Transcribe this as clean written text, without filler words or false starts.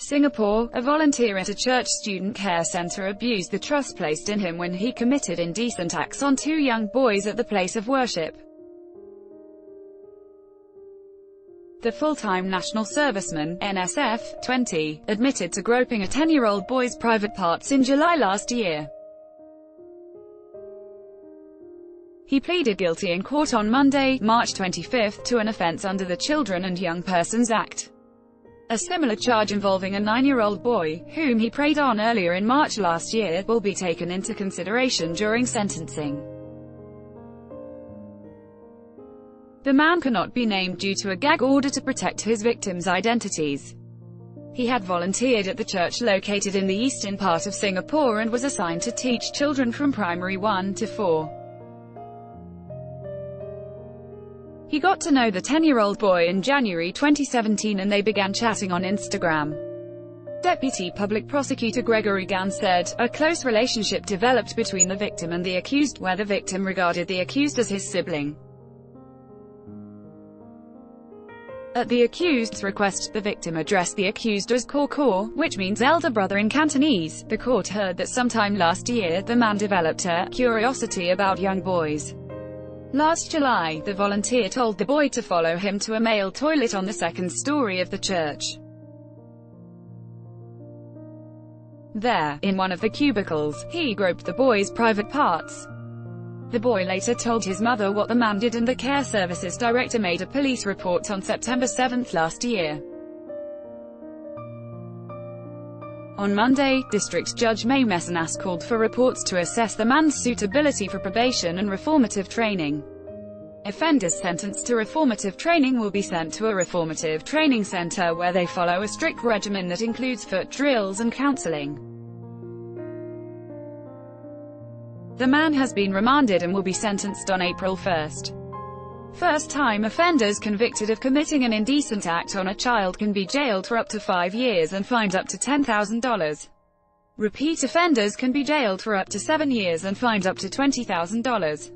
Singapore, a volunteer at a church student care center abused the trust placed in him when he committed indecent acts on 2 young boys at the place of worship. The full-time national serviceman, NSF, 20, admitted to groping a 10-year-old boy's private parts in July last year. He pleaded guilty in court on Monday, March 25, to an offense under the Children and Young Persons Act. A similar charge involving a 9-year-old boy, whom he preyed on earlier in March last year, will be taken into consideration during sentencing. The man cannot be named due to a gag order to protect his victims' identities. He had volunteered at the church located in the eastern part of Singapore and was assigned to teach children from primary 1 to 4. He got to know the 10-year-old boy in January 2017 and they began chatting on Instagram. Deputy Public Prosecutor Gregory Gan said, "A close relationship developed between the victim and the accused, where the victim regarded the accused as his sibling. At the accused's request, the victim addressed the accused as Kor, which means elder brother in Cantonese." The court heard that sometime last year, the man developed a curiosity about young boys. Last July, the volunteer told the boy to follow him to a male toilet on the second story of the church. There, in one of the cubicles, he groped the boy's private parts. The boy later told his mother what the man did and the care services director made a police report on September 7 last year. On Monday, District Judge May Messanas called for reports to assess the man's suitability for probation and reformative training. Offenders sentenced to reformative training will be sent to a reformative training center where they follow a strict regimen that includes foot drills and counseling. The man has been remanded and will be sentenced on April 1. First-time offenders convicted of committing an indecent act on a child can be jailed for up to 5 years and fined up to $10,000. Repeat offenders can be jailed for up to 7 years and fined up to $20,000.